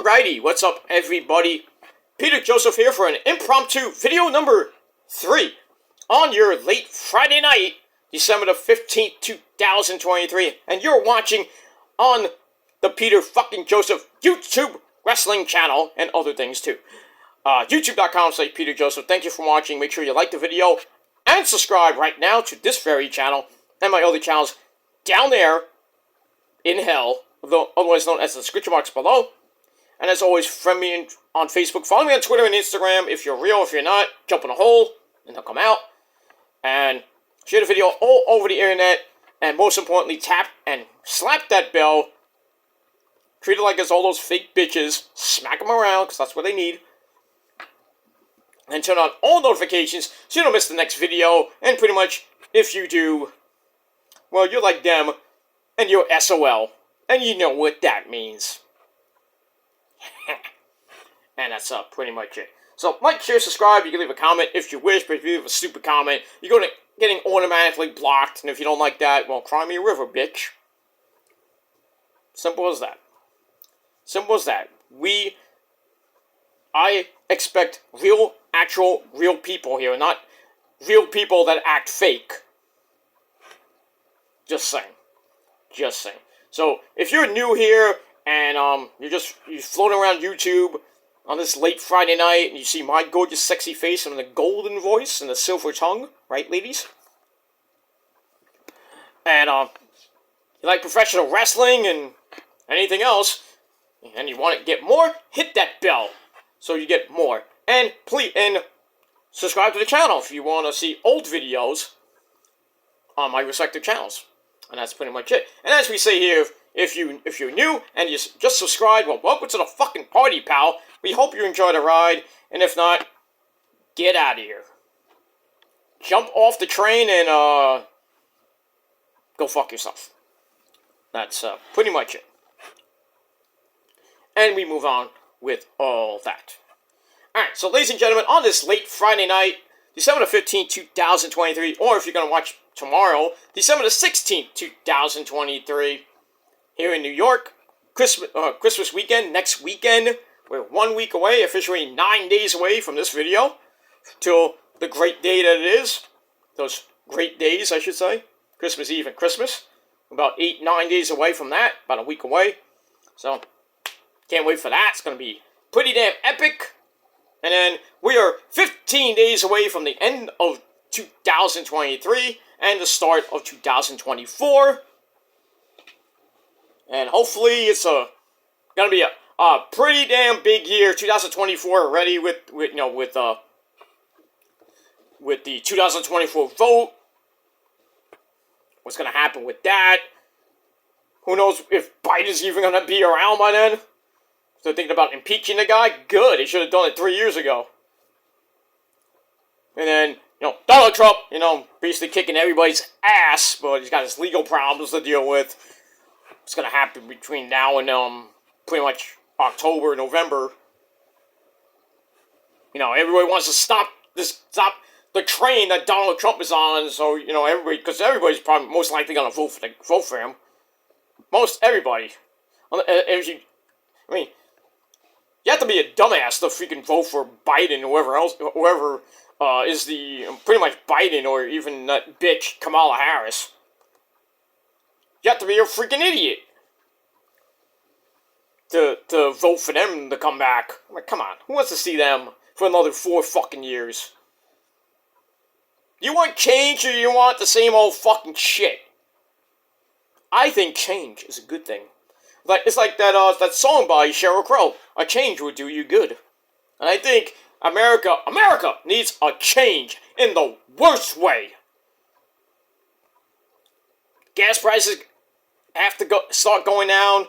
Alrighty, what's up everybody? Peter Joseph here for an impromptu video number 3 on your late Friday night, December the 15th, 2023, and you're watching on the Peter fucking Joseph YouTube wrestling channel and other things too. YouTube.com/Peter Joseph. Thank you for watching. Make sure you like the video and subscribe right now to this very channel and my other channels down there in hell, otherwise known as the description box below. And as always, friend me on Facebook. Follow me on Twitter and Instagram. If you're real, if you're not, jump in a hole and they'll come out. And share the video all over the internet. And most importantly, tap and slap that bell. Treat it like it's all those fake bitches. Smack them around, because that's what they need. And turn on all notifications so you don't miss the next video. And pretty much, if you do, well, you're like them. And you're SOL. And you know what that means. And that's pretty much it. So, like, share, subscribe. You can leave a comment if you wish, but if you leave a stupid comment, you're going to getting automatically blocked. And if you don't like that, well, cry me a river, bitch. Simple as that. Simple as that. I expect real, actual, real people here, not real people that act fake. Just saying. Just saying. So, if you're new here, and you're floating around YouTube on this late Friday night, and you see my gorgeous, sexy face and the golden voice and the silver tongue, right, ladies? And you like professional wrestling and anything else, and you want to get more, hit that bell so you get more. And please, subscribe to the channel if you want to see old videos on my respective channels. And that's pretty much it. And as we say here, if you're new and you just subscribed, well, welcome to the fucking party, pal. We hope you enjoy the ride, and if not, get out of here. Jump off the train and go fuck yourself. That's pretty much it. And we move on with all that. Alright, so ladies and gentlemen, on this late Friday night, December the 15th, 2023, or if you're going to watch tomorrow, December the 16th, 2023, here in New York, Christmas weekend, next weekend. We're 1 week away, officially 9 days away from this video, till the great day that it is. Those great days, I should say. Christmas Eve and Christmas. About 8-9 days away from that, about a week away. So, can't wait for that. It's going to be pretty damn epic. And then, we are 15 days away from the end of 2023, and the start of 2024. And hopefully it's gonna be a pretty damn big year, 2024 already with the 2024 vote. What's gonna happen with that? Who knows if Biden's even gonna be around by then? If they're thinking about impeaching the guy, good. They should have done it 3 years ago. And then, Donald Trump, basically kicking everybody's ass, but he's got his legal problems to deal with. What's going to happen between now and, pretty much October, November. Everybody wants to stop the train that Donald Trump is on, so, because everybody's probably most likely going to vote for him. Most everybody. You have to be a dumbass to freaking vote for Biden or whoever is pretty much Biden or even that bitch Kamala Harris. You have to be a freaking idiot to vote for them to come back. Come on, who wants to see them for another 4 fucking years? You want change or you want the same old fucking shit? I think change is a good thing. It's like that song by Sheryl Crow, "A change would do you good." And I think America needs a change in the worst way. Gas prices have to start going down.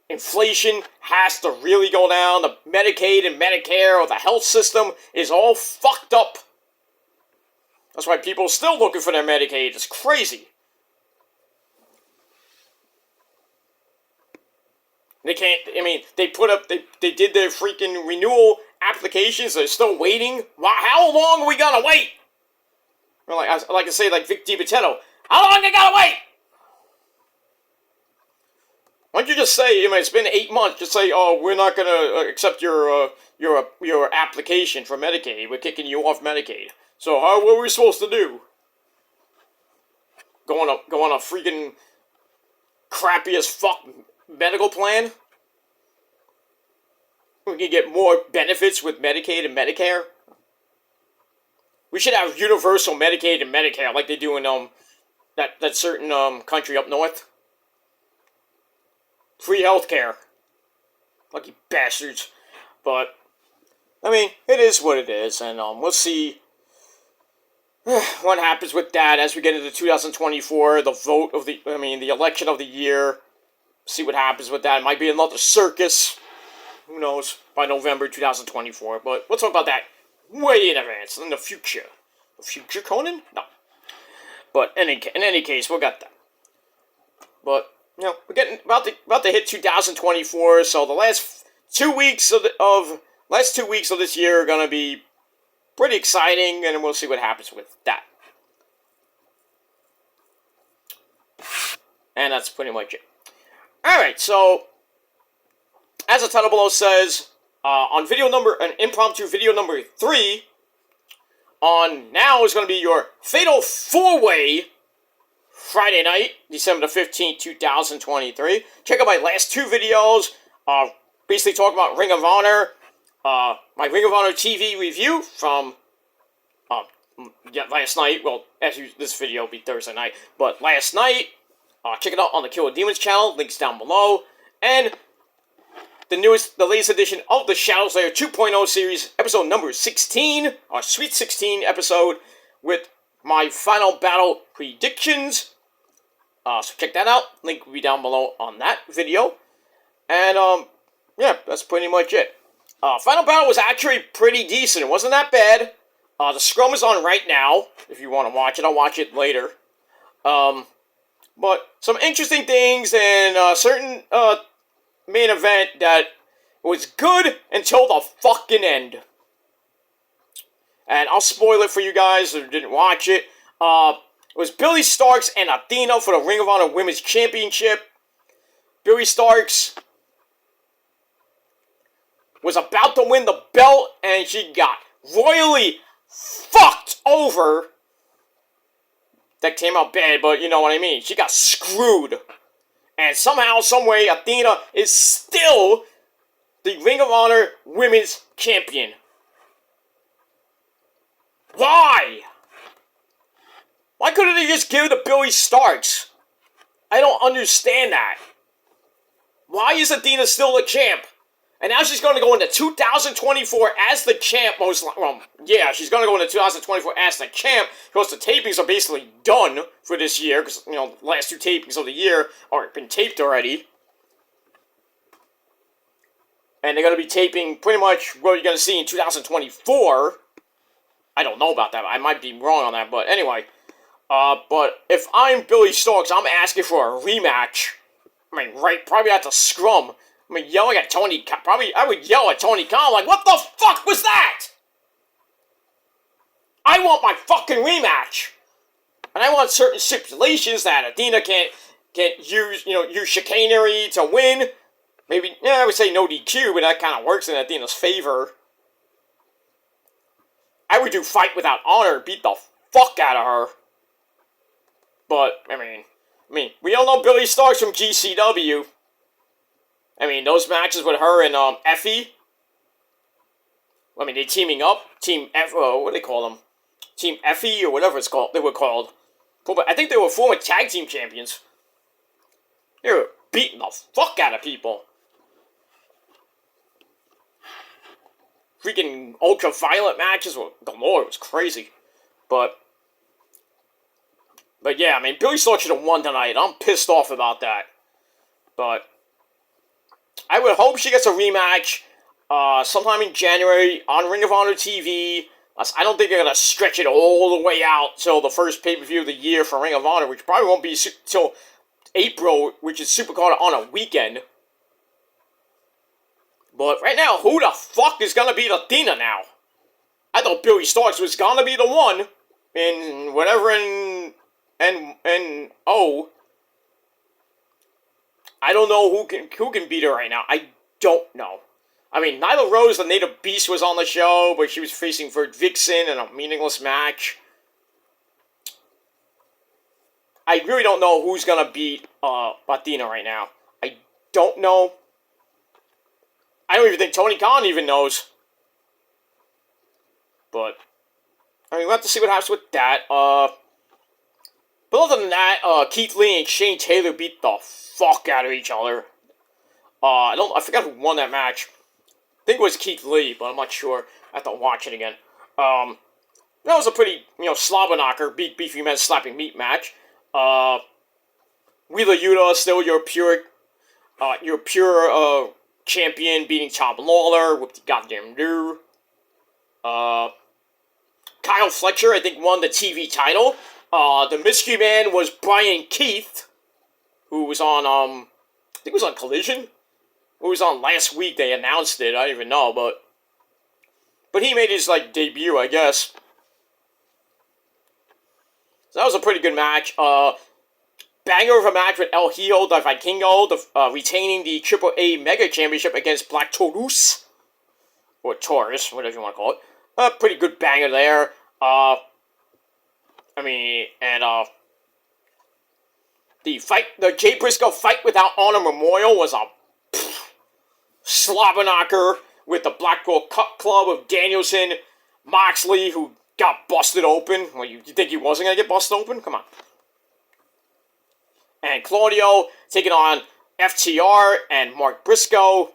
Inflation has to really go down. The Medicaid and Medicare or the health system is all fucked up. That's why people are still looking for their Medicaid. It's crazy. They can't, they did their freaking renewal applications. They're still waiting. How long are we gonna wait? Or I like to say, like Vic DiBitetto, how long I gotta wait? Why don't you just say, it's been 8 months, just say, oh, we're not going to accept your application for Medicaid. We're kicking you off Medicaid. So what are we supposed to do? Go on a freaking crappy as fuck medical plan? We can get more benefits with Medicaid and Medicare? We should have universal Medicaid and Medicare like they do in that certain country up north. Free healthcare. Lucky bastards. But it is what it is, and we'll see what happens with that as we get into 2024, the election of the year. See what happens with that. It might be another circus. Who knows? By November 2024. But we'll talk about that way in advance, in the future. The future, Conan? No. But in any case, we'll get that. But, we're getting about to hit 2024, so the last 2 weeks of this year are going to be pretty exciting, and we'll see what happens with that. And that's pretty much it. Alright, so, as the title below says, on an impromptu video number 3, on now is going to be your Fatal 4-Way Friday night, December the 15th, 2023. Check out my last 2 videos, basically talking about Ring of Honor, my Ring of Honor TV review from last night. Well, actually, this video will be Thursday night, but last night. Check it out on the Killer Demons channel, links down below, and the latest edition of the Shadows Lair 2.0 series, episode number 16, our Sweet 16 episode, with my final battle predictions. So check that out, link will be down below on that video, and yeah, that's pretty much it. Final battle was actually pretty decent, it wasn't that bad. The scrum is on right now, if you want to watch it. I'll watch it later. But some interesting things and a certain main event that was good until the fucking end. And I'll spoil it for you guys who didn't watch it. It was Billy Starkz and Athena for the Ring of Honor Women's Championship. Billy Starkz was about to win the belt, and she got royally fucked over. That came out bad, but you know what I mean. She got screwed. And somehow, someway, Athena is still the Ring of Honor Women's Champion. Why? Why couldn't they just give it to Billy Starkz? I don't understand that. Why is Athena still the champ? And now she's going to go into 2024 as the champ, most likely. Well, yeah, she's going to go into 2024 as the champ, because the tapings are basically done for this year, because, the last 2 tapings of the year are been taped already. And they're going to be taping pretty much what you're going to see in 2024. I don't know about that. I might be wrong on that, but anyway. But if I'm Billy Starkz, I'm asking for a rematch. Probably at the scrum. Yelling at Tony Khan. I would yell at Tony Khan like, what the fuck was that? I want my fucking rematch. And I want certain stipulations that Athena can't use chicanery to win. Maybe, I would say no DQ, but that kind of works in Athena's favor. I would do fight without honor, beat the fuck out of her. But, we all know Billy Starkz from GCW. Those matches with her and Effie. They're teaming up. Team F. What do they call them? Team Effie or whatever they were called. I think they were former tag team champions. They were beating the fuck out of people. Freaking ultra-violent matches were galore. It was crazy. But yeah, Billy Starkz should have won tonight. I'm pissed off about that. But I would hope she gets a rematch sometime in January on Ring of Honor TV. I don't think they're going to stretch it all the way out till the first pay-per-view of the year for Ring of Honor, which probably won't be till April, which is Supercard on a weekend. But right now, who the fuck is going to beat Athena now? I thought Billy Starkz was going to be the one in whatever I don't know who can beat her right now. I don't know. I mean, Nyla Rose, the Native Beast, was on the show, but she was facing Vert Vixen in a meaningless match. I really don't know who's gonna beat Athena right now. I don't know. I don't even think Tony Khan even knows. But I mean, we'll have to see what happens with that. But other than that, Keith Lee and Shane Taylor beat the fuck out of each other. I forgot who won that match. I think it was Keith Lee, but I'm not sure. I have to watch it again. That was a pretty, slobber knocker, beefy men slapping meat match. Wheeler Yuta still your pure champion, beating Tom Lawler with the goddamn do. Kyle Fletcher, I think, won the TV title. The Mystery Man was Brian Keith, who was on, I think it was on Collision. It was on last week, they announced it, I don't even know, but he made his, debut, I guess. So that was a pretty good match. Banger of a match with El Hijo de Vikingo, retaining the AAA Mega Championship against Black Taurus. Or Taurus, whatever you want to call it. A pretty good banger there. The Jay Briscoe Fight Without Honor Memorial was a slobber knocker with the Blackpool Cup Club of Danielson, Moxley, who got busted open. Well, you think he wasn't going to get busted open? Come on. And Claudio taking on FTR and Mark Briscoe.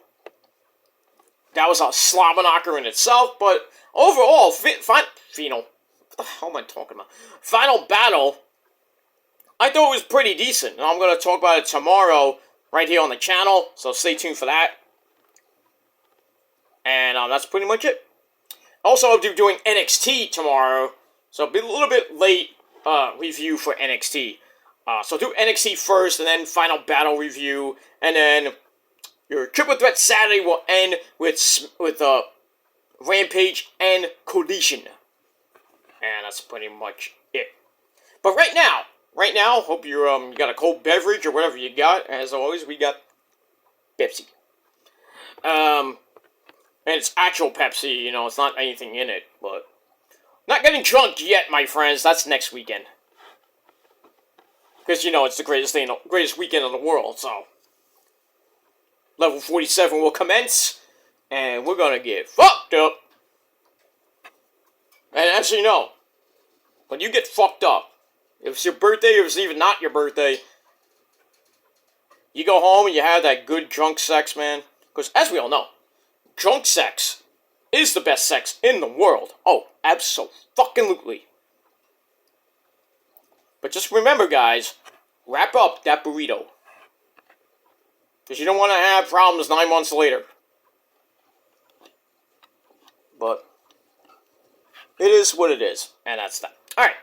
That was a slobber knocker in itself, but overall, Final Battle, I thought it was pretty decent, and I'm going to talk about it tomorrow right here on the channel, so stay tuned for that. And that's pretty much it. Also, I'll be doing NXT tomorrow, so it'll be a little bit late review for NXT. So do NXT first, and then Final Battle review, and then your Triple Threat Saturday will end with Rampage and Collision. And that's pretty much it. But right now, hope you got a cold beverage or whatever you got. As always, we got Pepsi. And it's actual Pepsi, it's not anything in it, but not getting drunk yet, my friends. That's next weekend. Because, it's the greatest weekend in the world, so. Level 47 will commence, and we're gonna get fucked up. And actually, no. When you get fucked up, if it's your birthday or if it's even not your birthday, you go home and you have that good drunk sex, man. Because, as we all know, drunk sex is the best sex in the world. Oh, abso-fucking-lutely. But just remember, guys, wrap up that burrito. Because you don't want to have problems 9 months later. But it is what it is. And that's that. Alright.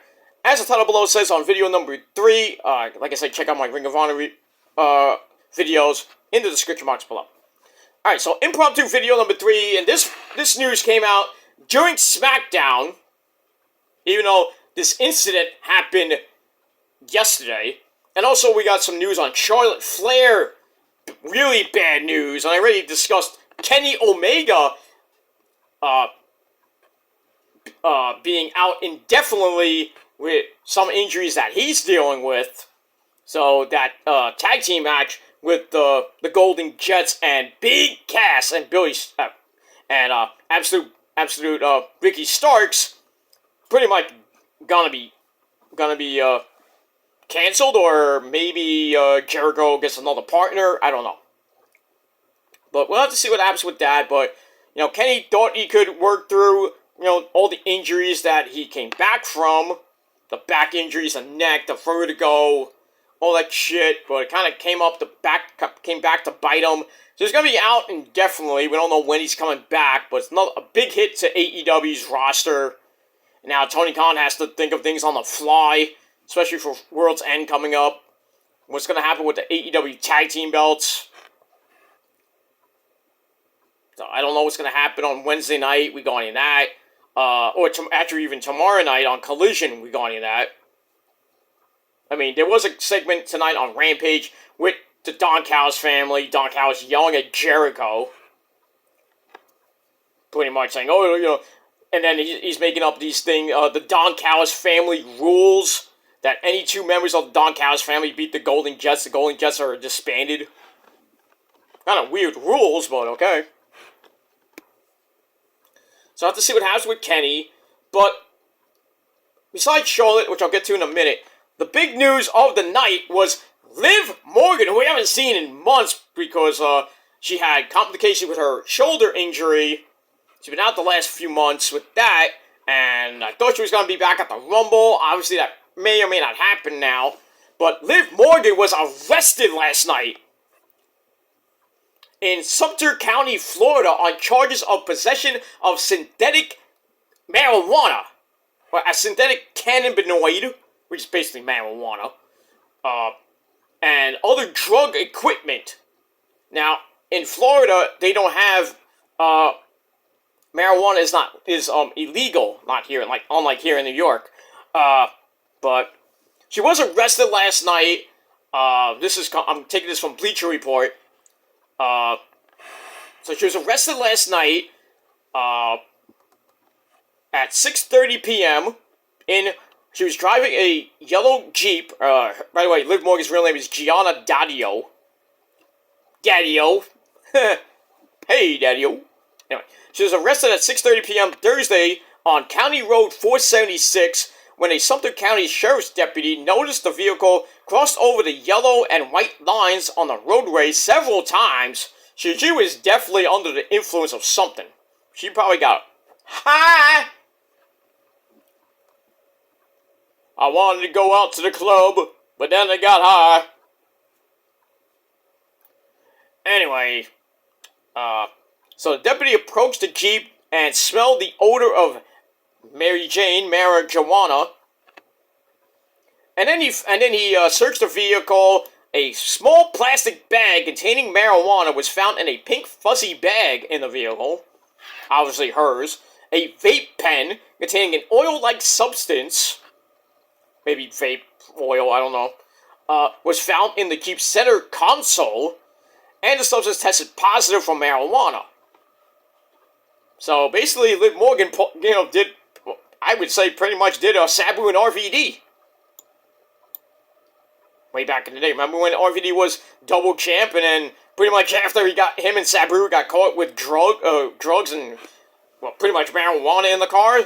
As the title below says on video number 3, like I said, check out my Ring of Honor videos in the description box below. Alright, so impromptu video number 3, and this news came out during SmackDown, even though this incident happened yesterday. And also we got some news on Charlotte Flair, really bad news, and I already discussed Kenny Omega being out indefinitely with some injuries that he's dealing with. So that tag team match with the Golden Jets and Big Cass and Absolute Ricky Starks pretty much gonna be canceled, or maybe Jericho gets another partner. I don't know. But we'll have to see what happens with that. But Kenny thought he could work through all the injuries that he came back from, the back injuries, the neck, the vertigo, all that shit, but it kind of came back to bite him. So he's going to be out indefinitely. We don't know when he's coming back, but it's not a big hit to AEW's roster. Now Tony Khan has to think of things on the fly, especially for World's End coming up. What's going to happen with the AEW tag team belts? So I don't know what's going to happen on Wednesday night. We got into that. Or actually even tomorrow night on Collision, we got into that. I mean, there was a segment tonight on Rampage with the Don Callis family. Don Callis yelling at Jericho. Pretty much saying, oh, you know, and then he's making up these things, the Don Callis family rules, that any two members of the Don Callis family beat the Golden Jets are disbanded. Kind of weird rules, but okay. So I have to see what happens with Kenny, but besides Charlotte, which I'll get to in a minute, the big news of the night was Liv Morgan, who we haven't seen in months because she had complications with her shoulder injury. She's been out the last few months with that, and I thought she was going to be back at the Rumble. Obviously, that may or may not happen now. But Liv Morgan was arrested last night in Sumter County, Florida, on charges of possession of synthetic marijuana, or a synthetic cannabinoid, which is basically marijuana, and other drug equipment. Now, in Florida, they don't have marijuana is illegal, not here, unlike here in New York. But she was arrested last night. I'm taking this from Bleacher Report. So she was arrested last night at 6:30 p.m. She was driving a yellow Jeep. By the way, Liv Morgan's real name is Gianna Daddio. Daddio. Hey, Daddio. Anyway, she was arrested at 6:30 p.m. Thursday on County Road 476 when a Sumter County Sheriff's deputy noticed the vehicle crossed over the yellow and white lines on the roadway several times. She was definitely under the influence of something. She probably got high. I wanted to go out to the club, but then I got high. Anyway, so the deputy approached the Jeep and smelled the odor of marijuana. And then he searched the vehicle. A small plastic bag containing marijuana was found in a pink fuzzy bag in the vehicle. Obviously hers. A vape pen containing an oil-like substance, maybe vape oil, I don't know, was found in the Jeep's center console, and the substance tested positive for marijuana. So basically, Liv Morgan, did, I would say, pretty much did a Sabu and RVD. Way back in the day. Remember when RVD was double champ, and then pretty much after him and Sabu got caught with drugs and, well, pretty much marijuana in the car?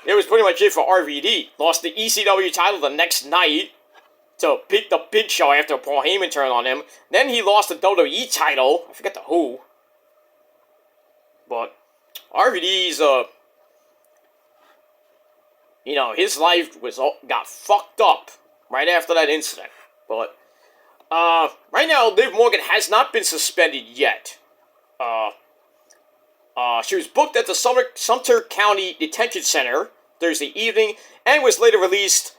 It was pretty much it for RVD. Lost the ECW title the next night to the Big Show after Paul Heyman turned on him. Then he lost the WWE title. I forget the who. But RVD's, his life got fucked up right after that incident. But, right now, Liv Morgan has not been suspended yet. She was booked at the Sumter County Detention Center Thursday evening and was later released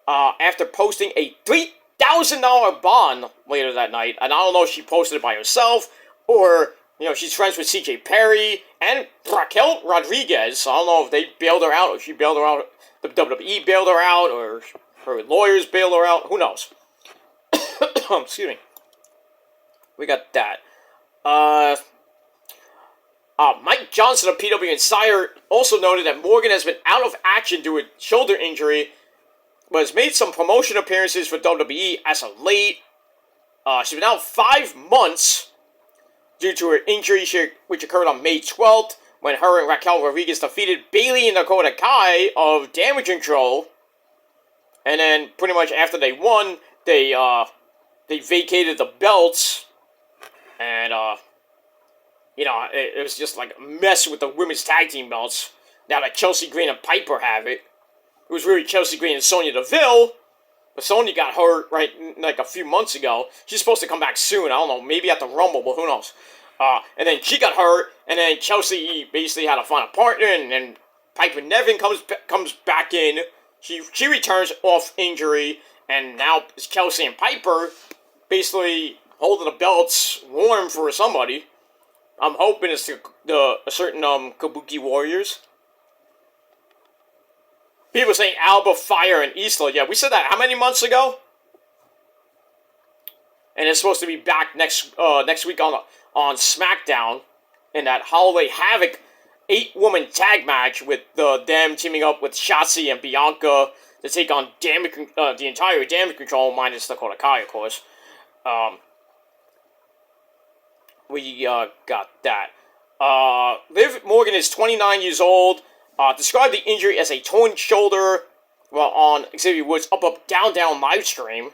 after posting a $3,000 bond later that night. And I don't know if she posted it by herself or, she's friends with CJ Perry and Raquel Rodriguez. So I don't know if they bailed her out or she bailed her out. The WWE bailed her out or her lawyers bailed her out. Who knows? Excuse me. We got that. Mike Johnson of PW Insider also noted that Morgan has been out of action due to a shoulder injury, but has made some promotion appearances for WWE as of late. She's been out 5 months due to her injury, which occurred on May 12th, when her and Raquel Rodriguez defeated Bayley and Dakota Kai of Damage Control. And then, pretty much after they won, they vacated the belts, and, it was just like a mess with the women's tag team belts. Now that Chelsea Green and Piper have it. It was really Chelsea Green and Sonya Deville, but Sonya got hurt like a few months ago. She's supposed to come back soon. I don't know, maybe at the Rumble, but who knows. And then she got hurt, and then Chelsea basically had to find a partner, and then Piper Niven comes back in. She returns off injury, and now it's Chelsea and Piper basically holding the belts warm for somebody. I'm hoping it's a certain Kabuki Warriors. People saying Alba, Fire, and Isla. Yeah, we said that how many months ago? and it's supposed to be back next week on SmackDown in that Holiday Havoc 8-woman tag match with them teaming up with Shotzi and Bianca to take on the entire Damage Control minus Dakota Kai, of course. We got that. Liv Morgan is 29 years old. Described the injury as a torn shoulder while on Xavier Woods' Up Down Down live stream.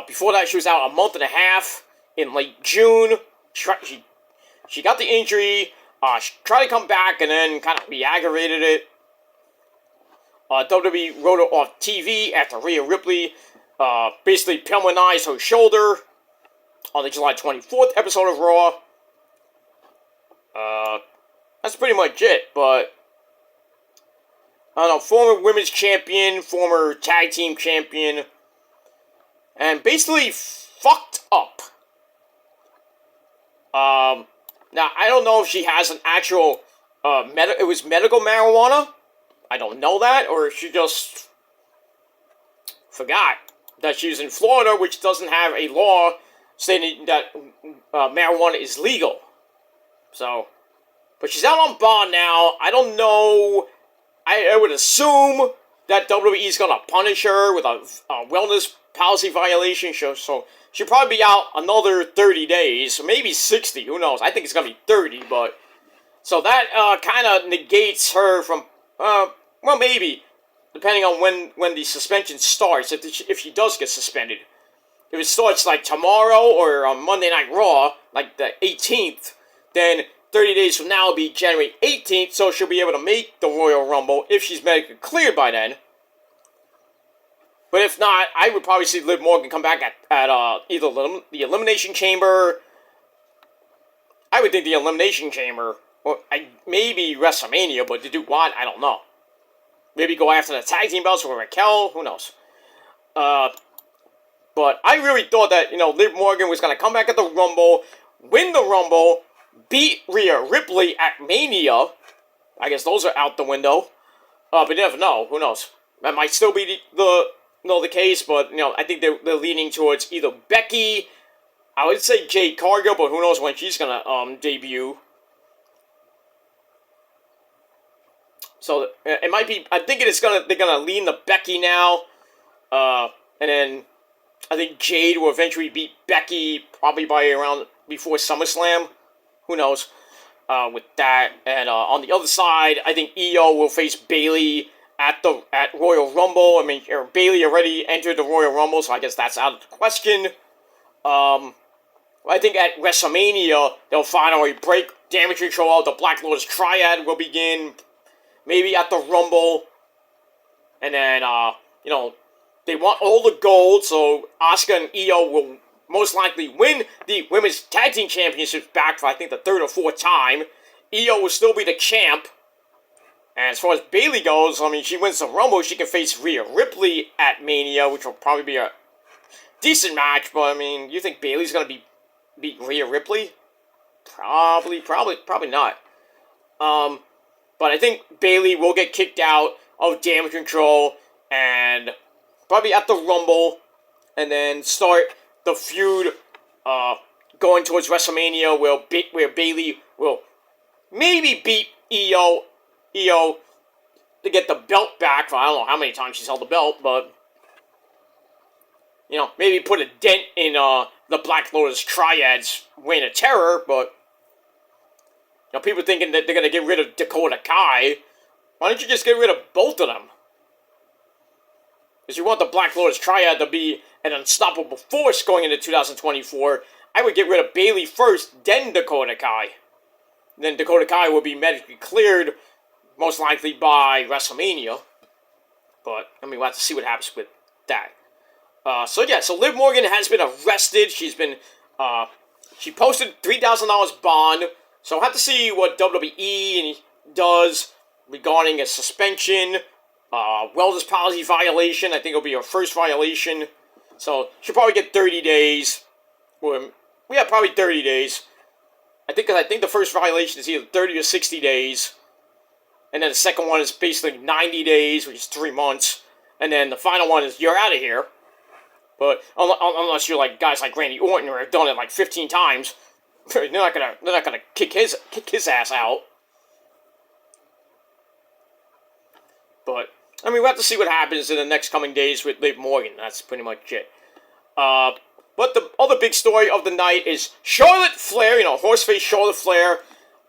Before that, she was out a month and a half in late June. She got the injury. She tried to come back and then kind of re-aggravated it. WWE wrote her off TV after Rhea Ripley basically pulmonized her shoulder on the July 24th episode of Raw. That's pretty much it, but I don't know, former women's champion, former tag team champion, and basically fucked up. Now, I don't know if she has an actual, it was medical marijuana. I don't know that, or she just forgot that she was in Florida, which doesn't have a law stating that marijuana is legal. So, but she's out on bond now. I don't know. I would assume that WWE is going to punish her with a wellness policy violation. So she'll probably be out another 30 days, maybe 60. Who knows? I think it's going to be 30, but so that kind of negates her from, well, maybe, depending on when the suspension starts, if she does get suspended. If it starts like tomorrow or on Monday Night Raw, like the 18th, then 30 days from now will be January 18th, so she'll be able to make the Royal Rumble if she's medically cleared by then. But if not, I would probably see Liv Morgan come back at either the Elimination Chamber. I would think the Elimination Chamber, or maybe WrestleMania, but to do what, I don't know. Maybe go after the tag team belts with Raquel, who knows. But I really thought that, Liv Morgan was going to come back at the Rumble, win the Rumble, beat Rhea Ripley at Mania. I guess those are out the window. But you never know. Who knows? That might still be the case, but, I think they're leaning towards either Becky. I would say Jade Cargill, but who knows when she's going to debut. So, it might be, I think they're going to lean to Becky now. And then I think Jade will eventually beat Becky probably by around before SummerSlam. Who knows with that. And on the other side, I think Io will face Bayley at Royal Rumble. I mean, Bayley already entered the Royal Rumble, so I guess that's out of the question. I think at WrestleMania, they'll finally break Damage Control. The Black Lotus Triad will begin. Maybe at the Rumble. And then, they want all the gold, so Asuka and Io will most likely win the Women's Tag Team Championships back for, I think, the third or fourth time. Io will still be the champ. And as far as Bayley goes, I mean, she wins the Rumble, she can face Rhea Ripley at Mania, which will probably be a decent match, but, I mean, you think Bayley's going to beat Rhea Ripley? Probably not. But I think Bayley will get kicked out of Damage Control and probably at the Rumble, and then start the feud going towards WrestleMania where Bayley will maybe beat Io to get the belt back for I don't know how many times she's held the belt, but maybe put a dent in the Black Lotus Triad's reign of terror, but people thinking that they're going to get rid of Dakota Kai. Why don't you just get rid of both of them? Because you want the Black Lotus Triad to be an unstoppable force going into 2024, I would get rid of Bayley first, then Dakota Kai. Then Dakota Kai will be medically cleared, most likely by WrestleMania. But, we'll have to see what happens with that. So Liv Morgan has been arrested. She's been, she posted $3,000 bond. So we'll have to see what WWE does regarding a suspension, wellness policy violation. I think it'll be her first violation. So she'll probably get 30 days. Probably 30 days. I think the first violation is either 30 or 60 days. And then the second one is basically 90 days, which is 3 months. And then the final one is you're out of here. But unless you're like guys like Randy Orton who have done it like 15 times, they're not gonna kick his ass out. But I mean, we'll have to see what happens in the next coming days with Liv Morgan. That's pretty much it. But the other big story of the night is Charlotte Flair. Horseface Charlotte Flair.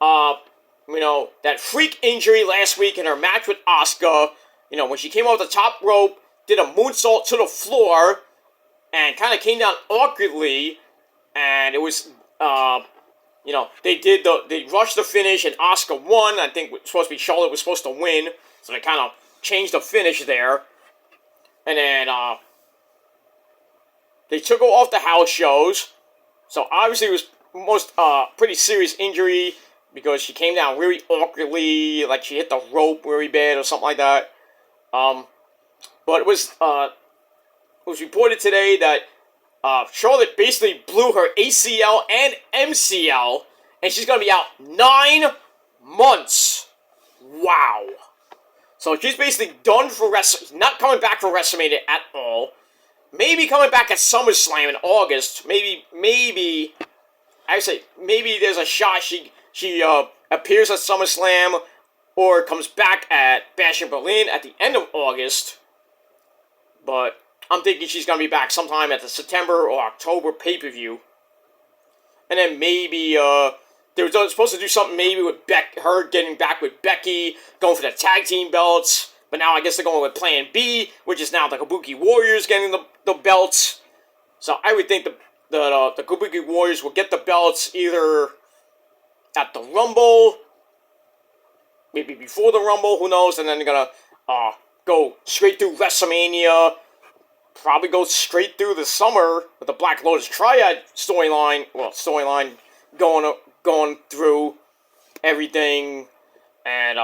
That freak injury last week in her match with Asuka. When she came off the top rope, did a moonsault to the floor, and kind of came down awkwardly, and it was, they rushed the finish, and Asuka won. I think it was supposed to be Charlotte was supposed to win, so they kind of changed the finish there, and then, they took her off the house shows, so obviously it was most, pretty serious injury, because she came down really awkwardly, like she hit the rope really bad or something like that. But it was reported today that Charlotte basically blew her ACL and MCL, and she's going to be out 9 months. Wow. So she's basically done for not coming back for WrestleMania at all. Maybe coming back at SummerSlam in August. Maybe there's a shot she appears at SummerSlam or comes back at Bash in Berlin at the end of August. But I'm thinking she's going to be back sometime at the September or October pay-per-view. And then maybe they were supposed to do something maybe with her getting back with Becky, going for the tag team belts. But now I guess they're going with Plan B, which is now the Kabuki Warriors getting the belts. So I would think the Kabuki Warriors will get the belts either at the Rumble, maybe before the Rumble, who knows, and then they're going to go straight through WrestleMania, probably go straight through the summer with the Black Lotus Triad storyline going through everything, and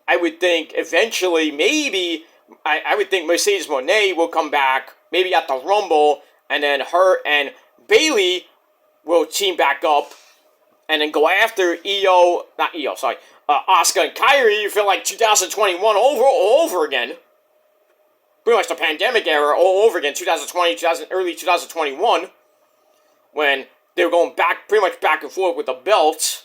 I would think eventually, maybe, I would think Mercedes Moné will come back, maybe at the Rumble, and then her and Bayley will team back up, and then go after Asuka and Kairi. You feel like 2021 all over again. Pretty much the pandemic era all over again, early 2021, when they were going pretty much back and forth with the belts,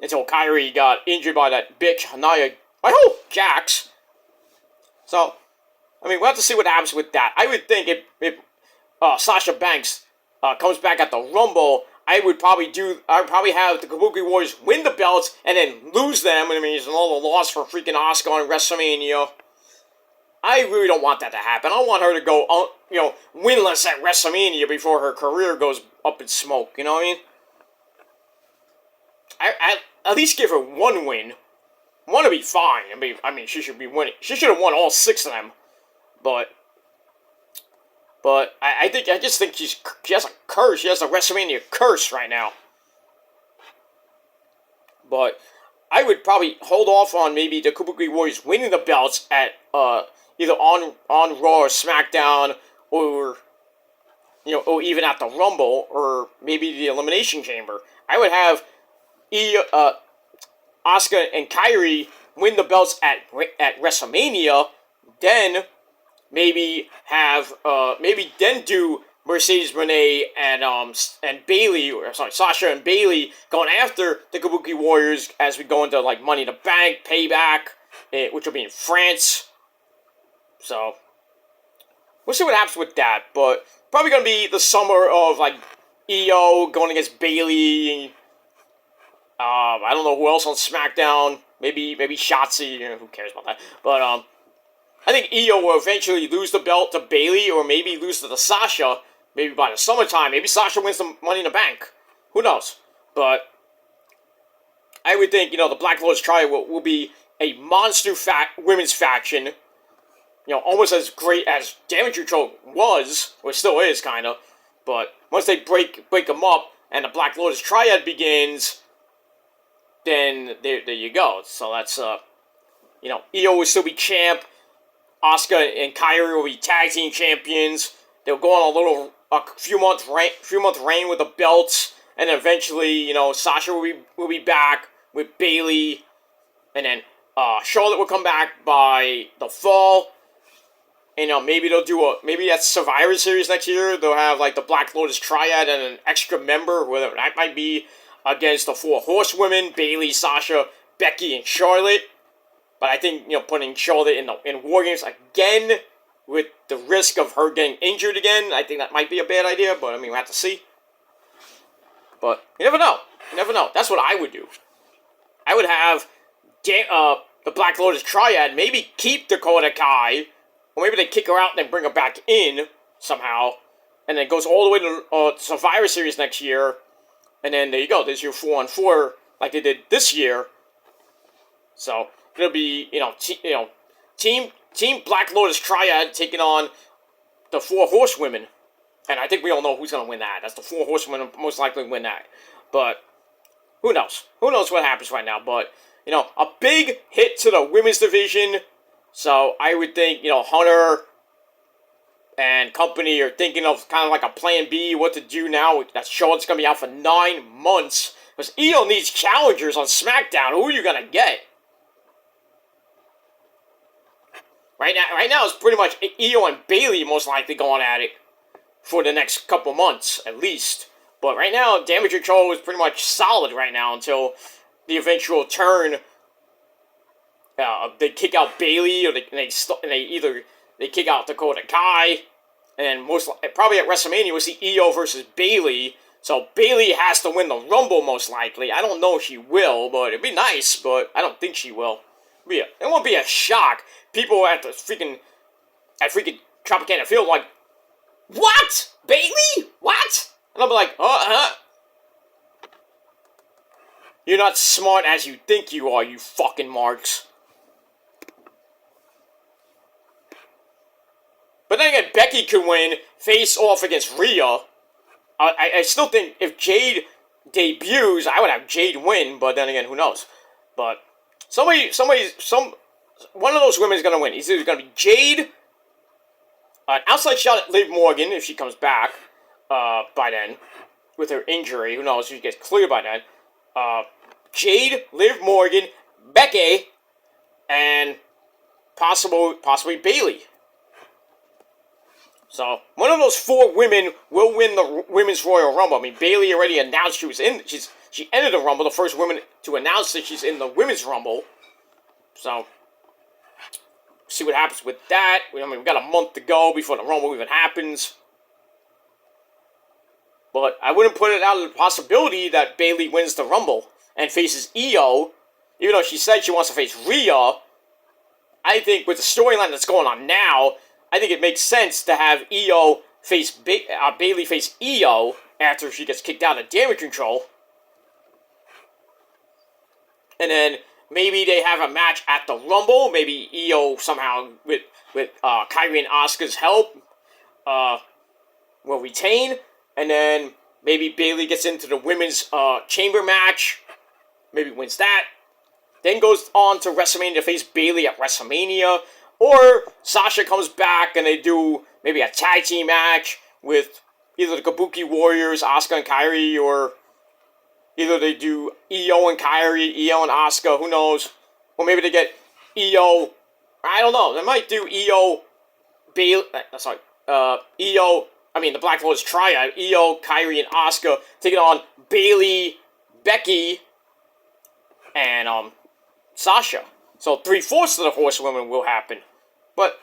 until Kairi got injured by that bitch, Jax. So, I mean, we'll have to see what happens with that. I would think if Sasha Banks comes back at the Rumble, I would probably have the Kabuki Warriors win the belts and then lose them. I mean, it's another loss for freaking Asuka on WrestleMania. I really don't want that to happen. I don't want her to go, winless at WrestleMania before her career goes up in smoke. You know what I mean? I at least give her one win. One would be fine. I mean, she should be winning. She should have won all 6 of them. But I just think she has a curse. She has a WrestleMania curse right now. But I would probably hold off on maybe the Kabuki Warriors winning the belts at either on Raw or SmackDown, or even at the Rumble, or maybe the Elimination Chamber. I would have Asuka and Kairi win the belts at WrestleMania, then maybe do Mercedes Moné and Bayley, Sasha and Bayley going after the Kabuki Warriors as we go into like Money in the Bank, Payback, which will be in France. So we'll see what happens with that, but probably gonna be the summer of like Io going against Bayley. I don't know who else on SmackDown. Maybe Shotzi. Who cares about that? But I think Io will eventually lose the belt to Bayley, or maybe lose to Sasha. Maybe by the summertime. Maybe Sasha wins the Money in the Bank. Who knows? But I would think the Black Lotus Triad will be a monster women's faction. Almost as great as Damage Control was, or still is, kind of. But once they break them up, and the Black Lotus Triad begins, then there you go. So that's, Io will still be champ. Asuka and Kairi will be tag team champions. They'll go on a few month reign with the belts, and then eventually, Sasha will be back with Bayley, and then Charlotte will come back by the fall. maybe they'll do maybe that's Survivor Series next year. They'll have like the Black Lotus Triad and an extra member, whether that might be against the 4 horsewomen: Bayley, Sasha, Becky, and Charlotte. But I think putting Charlotte in War Games again with the risk of her getting injured again, I think that might be a bad idea. But I mean, we'll have to see. But you never know. You never know. That's what I would do. I would have the Black Lotus Triad maybe keep Dakota Kai, or maybe they kick her out and then bring her back in somehow, and then it goes all the way to Survivor Series next year, and then there you go. There's your 4-on-4 like they did this year. So it'll be Team Black Lotus Triad taking on the 4 horsewomen, and I think we all know who's gonna win that. That's the 4 horsewomen most likely win that, but who knows? Who knows what happens right now? But a big hit to the women's division. So I would think, Hunter and company are thinking of kind of like a plan B, what to do now. That Charlotte's going to be out for 9 months. Because Io needs challengers on SmackDown. Who are you going to get? Right now it's pretty much Io and Bayley most likely going at it for the next couple months, at least. But right now, Damage Control is pretty much solid right now until the eventual turn. They kick out Bayley, or they kick out Dakota Kai, and probably at WrestleMania we'll see Io versus Bayley. So Bayley has to win the Rumble most likely. I don't know if she will, but it'd be nice. But I don't think she will. It won't be a shock. People at freaking Tropicana Field like, what? Bayley? What? And I'll be like, You're not smart as you think you are, you fucking marks. But then again, Becky could win face off against Rhea. I still think if Jade debuts, I would have Jade win, but then again, who knows? But one of those women is going to win. It's either going to be Jade, an outside shot at Liv Morgan if she comes back by then with her injury. Who knows if she gets cleared by then. Jade, Liv Morgan, Becky, and possibly Bayley. So one of those 4 women will win the Women's Royal Rumble. I mean, Bayley already announced she entered the Rumble, the first woman to announce that she's in the Women's Rumble. So see what happens with that. I mean, we've got a month to go before the Rumble even happens. But I wouldn't put it out of the possibility that Bayley wins the Rumble and faces Io, even though she said she wants to face Rhea. I think with the storyline that's going on now, I think it makes sense to have Io face Bayley face Io after she gets kicked out of Damage Control. And then maybe they have a match at the Rumble. Maybe Io somehow with Kairi and Asuka's help will retain. And then maybe Bayley gets into the women's chamber match. Maybe wins that. Then goes on to WrestleMania to face Bayley at WrestleMania. Or Sasha comes back and they do maybe a tag team match with either the Kabuki Warriors, Asuka and Kairi, or either they do Io and Kairi, Io and Asuka, who knows. Or maybe they get Io, I don't know. They might do Io, Bayley, the Black Lotus Triad, Io, Kairi, and Asuka taking on Bayley, Becky, and Sasha. So 3/4 of the horsewomen will happen. But,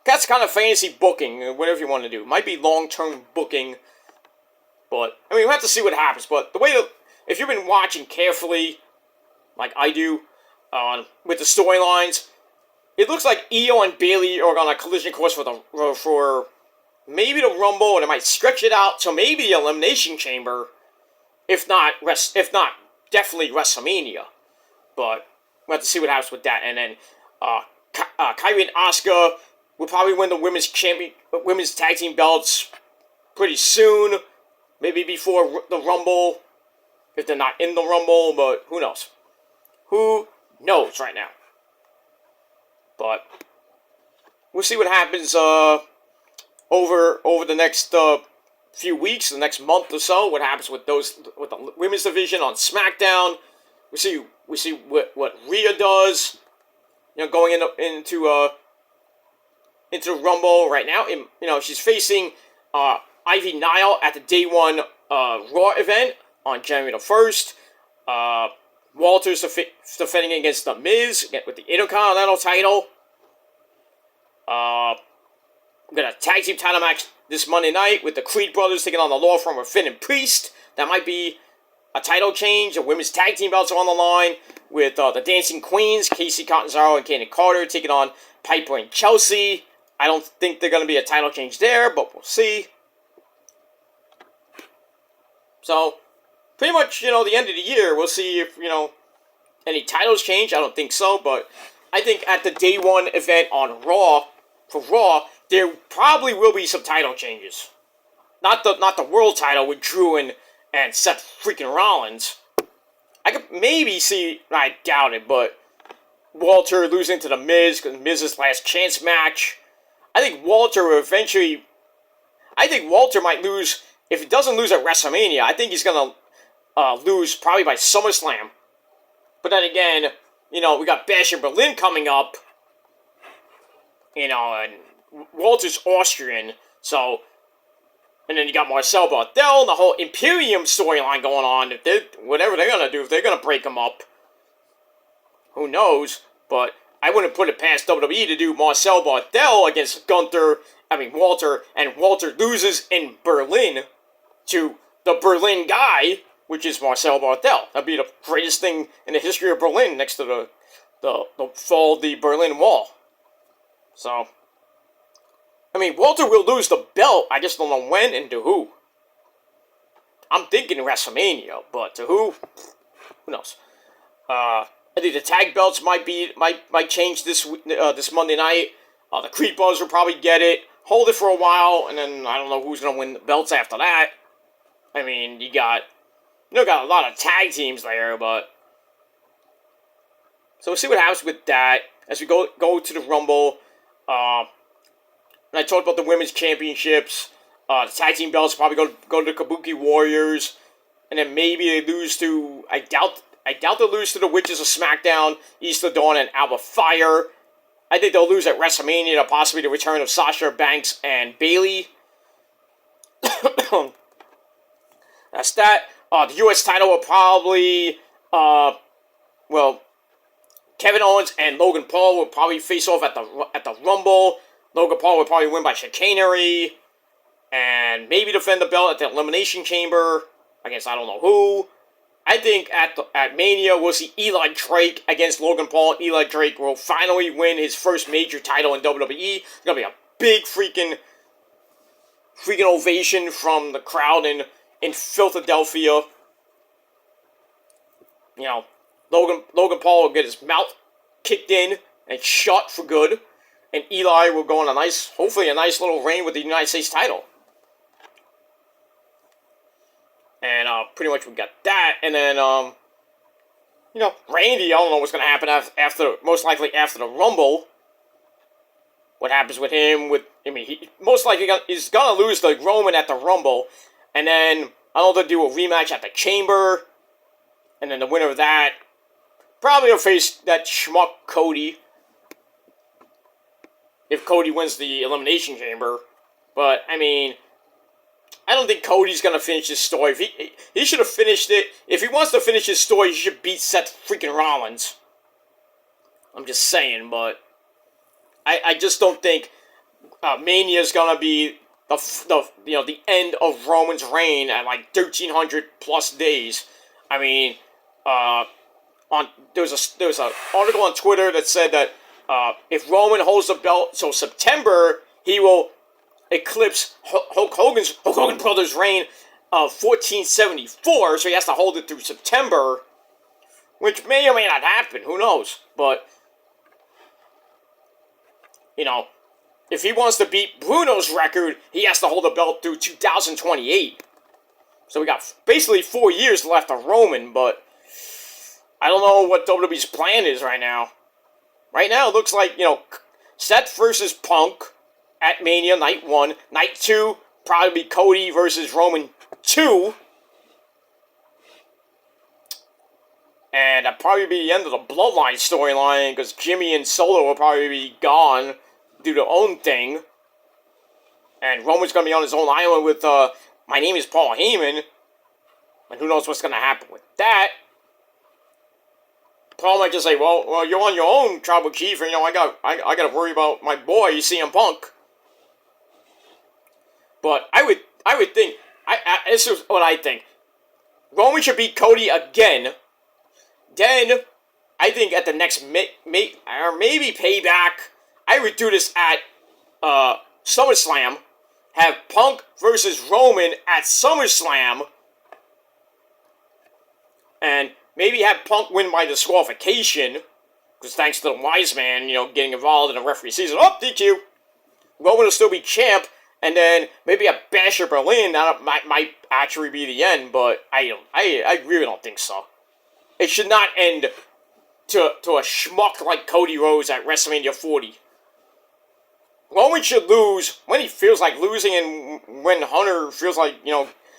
that's kind of fantasy booking, whatever you want to do. It might be long-term booking. But, I mean, we'll have to see what happens. But the way that, if you've been watching carefully, like I do, with the storylines, it looks like Io and Bayley are on a collision course for maybe the Rumble, and it might stretch it out to maybe the Elimination Chamber, if not definitely WrestleMania. But we'll have to see what happens with that. And then Kairi and Asuka will probably win the women's tag team belts pretty soon. Maybe before the Rumble, if they're not in the Rumble, but who knows? Who knows right now? But we'll see what happens over the next few weeks, the next month or so. What happens with the women's division on SmackDown? We see what Rhea does. Going into into the Rumble right now. She's facing Ivy Nile at the Day 1 Raw event on January the 1st. Walter's defending against The Miz with the Intercontinental title. We got a tag team title match this Monday night with the Creed brothers taking on the Law Firm of Finn and Priest. That might be a title change. The women's tag team belts are on the line with the Dancing Queens, Casey Catanzaro and Candy Carter, taking on Piper and Chelsea. I don't think they're going to be a title change there, but we'll see. So, pretty much, the end of the year, we'll see if, any titles change. I don't think so, but I think at the Day 1 event on Raw, for Raw, there probably will be some title changes. Not the world title with Drew and Seth freaking Rollins. I could maybe see, I doubt it, but Walter losing to The Miz, because Miz's last chance match. I think Walter might lose, if he doesn't lose at WrestleMania, I think he's going to lose probably by SummerSlam. But then again, we got Bash in Berlin coming up, and Walter's Austrian, so, and then you got Marcel Barthel and the whole Imperium storyline going on. Whatever they're going to do, if they're going to break them up, who knows, but I wouldn't put it past WWE to do Marcel Barthel against Walter, and Walter loses in Berlin to the Berlin guy, which is Marcel Barthel. That'd be the greatest thing in the history of Berlin, next to the fall of the Berlin Wall. So, Walter will lose the belt, I just don't know when and to who. I'm thinking WrestleMania, but to who? Who knows? I think the tag belts might change this Monday night. The Creed brothers will probably get it, hold it for a while, and then I don't know who's gonna win the belts after that. You got a lot of tag teams there, but so we'll see what happens with that as we go to the Rumble. And I talked about the women's championships. The tag team belts probably go to the Kabuki Warriors, and then maybe they lose to. I doubt they'll lose to the Witches of SmackDown, Easter Dawn, and Alba Fire. I think they'll lose at WrestleMania to possibly the return of Sasha Banks and Bayley. That's that. The U.S. title will probably, Kevin Owens and Logan Paul will probably face off at the Rumble. Logan Paul will probably win by chicanery, and maybe defend the belt at the Elimination Chamber against I don't know who. I think at Mania we'll see Eli Drake against Logan Paul. Eli Drake will finally win his first major title in WWE. It's gonna be a big freaking ovation from the crowd in Philadelphia. Logan Paul will get his mouth kicked in and shut for good. And Eli will go on hopefully a nice little reign with the United States title. And pretty much we got that. And then, Randy, I don't know what's going to happen most likely after the Rumble. What happens with him? He most likely is going to lose the Roman at the Rumble. And then, I don't know if they'll do a rematch at the Chamber. And then the winner of that probably will face that schmuck Cody. If Cody wins the Elimination Chamber. But, I don't think Cody's going to finish his story. He should have finished it. If he wants to finish his story, he should beat Seth freaking Rollins. I'm just saying, but I just don't think Mania is going to be the end of Roman's reign at 1,300 plus days. There was an article on Twitter that said that if Roman holds the belt till September, he will eclipse Hulk Hogan brothers' reign of 1474, so he has to hold it through September, which may or may not happen, who knows, but, if he wants to beat Bruno's record, he has to hold the belt through 2028, so we got basically 4 years left of Roman, but I don't know what WWE's plan is right now. Right now, it looks like, Seth versus Punk at Mania, Night 1. Night 2, probably be Cody versus Roman 2. And that'll probably be the end of the Bloodline storyline, because Jimmy and Solo will probably be gone do their own thing. And Roman's going to be on his own island with, my name is Paul Heyman. And who knows what's going to happen with that. Paul might just say, well, you're on your own, Tribal Chief, and, I got to worry about my boy, CM Punk. But I would think, this is what I think. Roman should beat Cody again. Then, I think at the next, or maybe Payback, I would do this at, SummerSlam. Have Punk versus Roman at SummerSlam. And maybe have Punk win by disqualification. Because thanks to the Wise Man, getting involved in the referee season. Oh, DQ. Roman will still be champ. And then maybe a Bash of Berlin. That might actually be the end. But I really don't think so. It should not end to a schmuck like Cody Rhodes at WrestleMania 40. Roman should lose when he feels like losing and when Hunter feels like,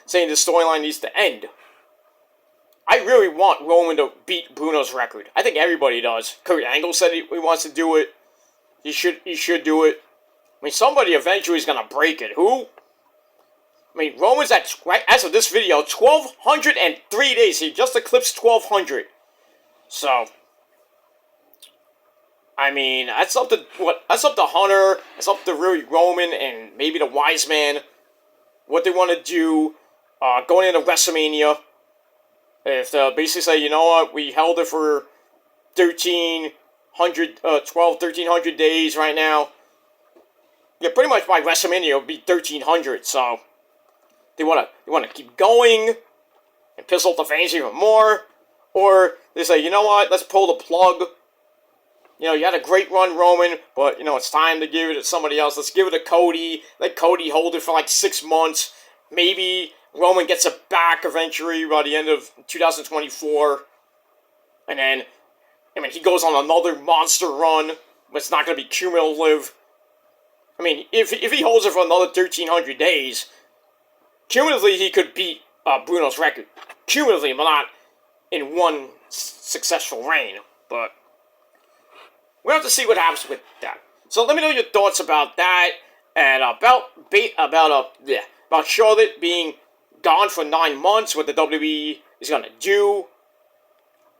saying the storyline needs to end. I really want Roman to beat Bruno's record. I think everybody does. Kurt Angle said he wants to do it. He should do it. I mean, somebody eventually is going to break it. Who? I mean, Roman's at, as of this video, 1,203 days. He just eclipsed 1,200. So, I mean, that's up to Hunter, that's up to really Roman and maybe the Wise Man, what they want to do going into WrestleMania. If they basically say, you know what, we held it for 1,300 days right now. Yeah, pretty much by WrestleMania it'll be 1,300, so they want to keep going and piss off the fans even more. Or they say, you know what, let's pull the plug. You had a great run, Roman, but, it's time to give it to somebody else. Let's give it to Cody. Let Cody hold it for like 6 months. Maybe Roman gets it back eventually by the end of 2024. And then, he goes on another monster run, but it's not going to be cumulative. I mean, if he holds it for another 1,300 days, cumulatively he could beat Bruno's record. Cumulatively, but not in one successful reign. But we'll have to see what happens with that. So let me know your thoughts about that and about Charlotte being gone for 9 months, what the WWE is going to do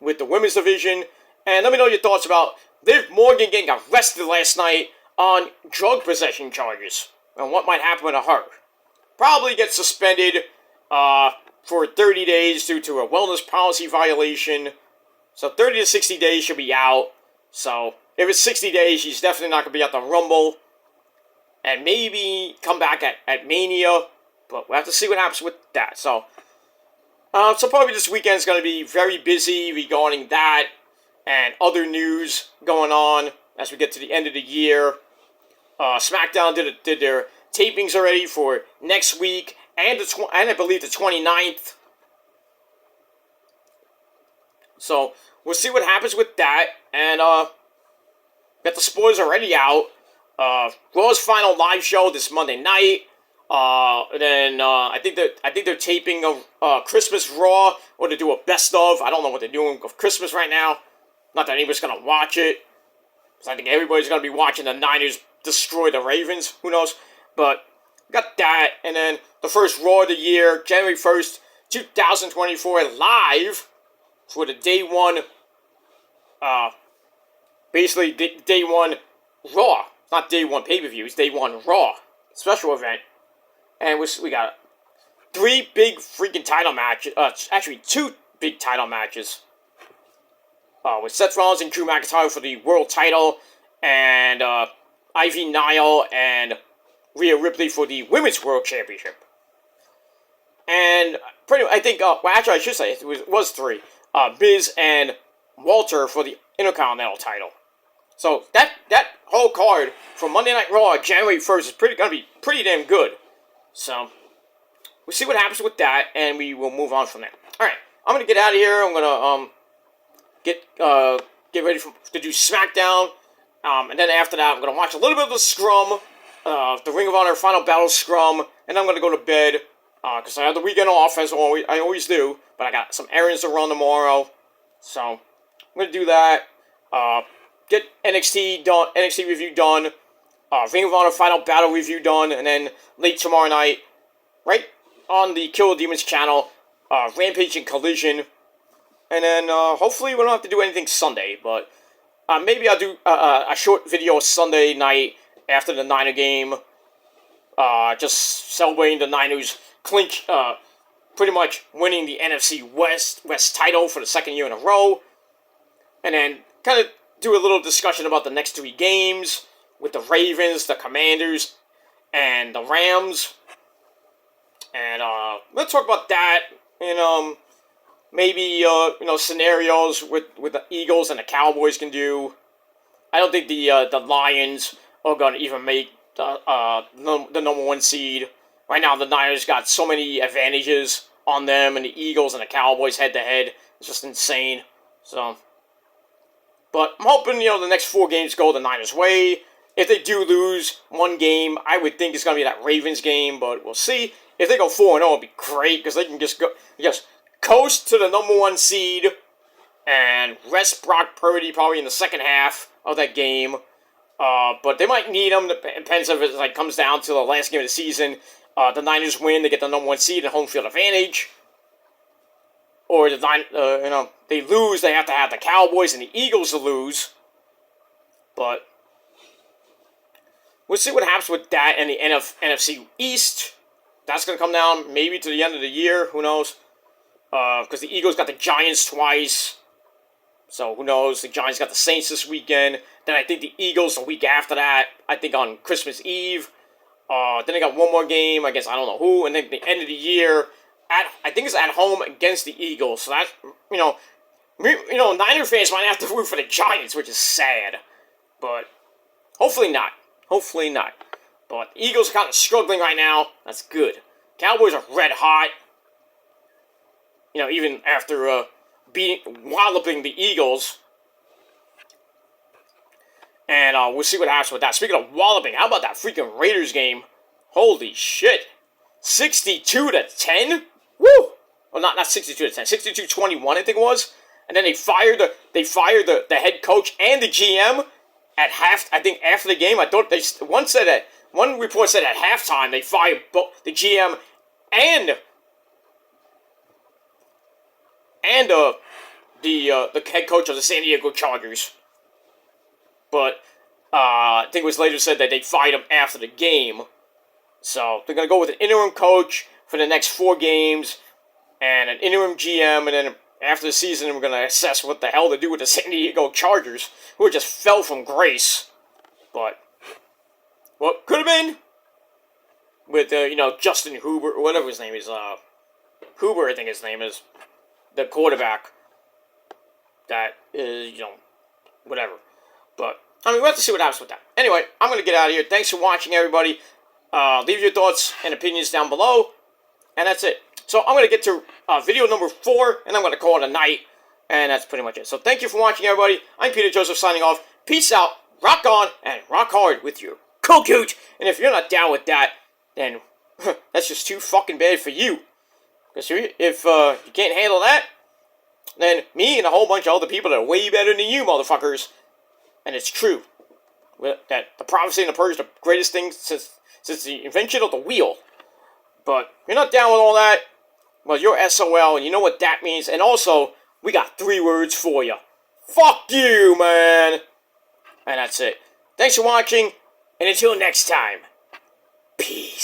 with the women's division. And let me know your thoughts about Liv Morgan getting arrested last night on drug possession charges and what might happen to her. Probably get suspended for 30 days due to a wellness policy violation. So 30 to 60 days she'll be out. So if it's 60 days, she's definitely not going to be at the Rumble. And maybe come back at Mania. But we'll have to see what happens with that. So probably this weekend is going to be very busy regarding that. And other news going on as we get to the end of the year. SmackDown did their tapings already for next week. And I believe the 29th. So we'll see what happens with that. And got the spoilers already out. Raw's final live show this Monday night. And then I think they're taping a Christmas Raw, or to do a best of. I don't know what they're doing of Christmas right now. Not that anybody's gonna watch it, because I think everybody's gonna be watching the Niners destroy the Ravens. Who knows? But got that, and then the first Raw of the year, January 1st, 2024, live for the day one. Basically day one Raw, not day one pay-per-view. It's day one Raw special event. And we got 3 big freaking title matches. Actually, 2 big title matches. With Seth Rollins and Drew McIntyre for the world title. And Ivy Nile and Rhea Ripley for the women's world championship. And I think, actually I should say it was 3. Miz and Walter for the Intercontinental title. So that whole card for Monday Night Raw, January 1st, is going to be pretty damn good. So, we'll see what happens with that, and we will move on from there. Alright, I'm going to get out of here. I'm going to get ready to do SmackDown. And then after that, I'm going to watch a little bit of the Scrum, the Ring of Honor Final Battle Scrum, and I'm going to go to bed, because I have the weekend off, as I always do, but I got some errands to run tomorrow. So, I'm going to do that. Get NXT review done. Ring of Honor Final Battle review done, and then late tomorrow night, right on the Kill the Demons channel, Rampage and Collision, and then hopefully we don't have to do anything Sunday, but maybe I'll do a short video Sunday night after the Niner game, just celebrating the Niners clinch, pretty much winning the NFC West title for the second year in a row, and then kind of do a little discussion about the next 3 games with the Ravens, the Commanders, and the Rams. And let's talk about that, and maybe scenarios with the Eagles and the Cowboys can do. I don't think the Lions are gonna even make the number 1 seed. Right now, the Niners got so many advantages on them, and the Eagles and the Cowboys head to head. It's just insane. So, but I'm hoping the next 4 games go the Niners' way. If they do lose 1 game, I would think it's gonna be that Ravens game, but we'll see. If they go 4-0, it'd be great because they can just coast to the number 1 seed and rest Brock Purdy probably in the second half of that game. But they might need him. It depends if it comes down to the last game of the season. The Niners win, they get the number 1 seed and home field advantage. Or they lose, they have to have the Cowboys and the Eagles to lose. But we'll see what happens with that and the NFC East. That's going to come down maybe to the end of the year. Who knows? Because the Eagles got the Giants twice. So who knows? The Giants got the Saints this weekend. Then I think the Eagles the week after that. I think on Christmas Eve. Then they got 1 more game against I don't know who. And then at the end of the year, I think it's at home against the Eagles. So that's, Niner fans might have to root for the Giants, which is sad. But hopefully not. Hopefully not. But the Eagles are kind of struggling right now. That's good. Cowboys are red hot. Even after walloping the Eagles. And we'll see what happens with that. Speaking of walloping, how about that freaking Raiders game? Holy shit. 62-10? Woo! Well, not 62-10. 62-21, I think it was. And then they fired the head coach and the GM at half. I think after the game, I thought one report said at halftime they fired both the GM and the head coach of the San Diego Chargers. But I think it was later said that they fired him after the game. So they're going to go with an interim coach for the next 4 games and an interim GM, and then after the season we're going to assess what the hell to do with the San Diego Chargers, who just fell from grace. But what could have been with Justin Huber, or whatever his name is, Huber I think his name is, the quarterback that is, whatever. But we'll have to see what happens with that. Anyway, I'm going to get out of here. Thanks for watching, everybody. Leave your thoughts and opinions down below. And that's it. So I'm going to get to video number 4, and I'm going to call it a night. And that's pretty much it. So thank you for watching, everybody. I'm Peter Joseph signing off. Peace out. Rock on and rock hard with your coach. And if you're not down with that, then that's just too fucking bad for you. Because if you can't handle that, then me and a whole bunch of other people that are way better than you, motherfuckers. And it's true that the prophecy and the purge is the greatest thing since the invention of the wheel. But if you're not down with all that, well, you're SOL, and you know what that means. And also, we got 3 words for you. Fuck you, man. And that's it. Thanks for watching, and until next time, peace.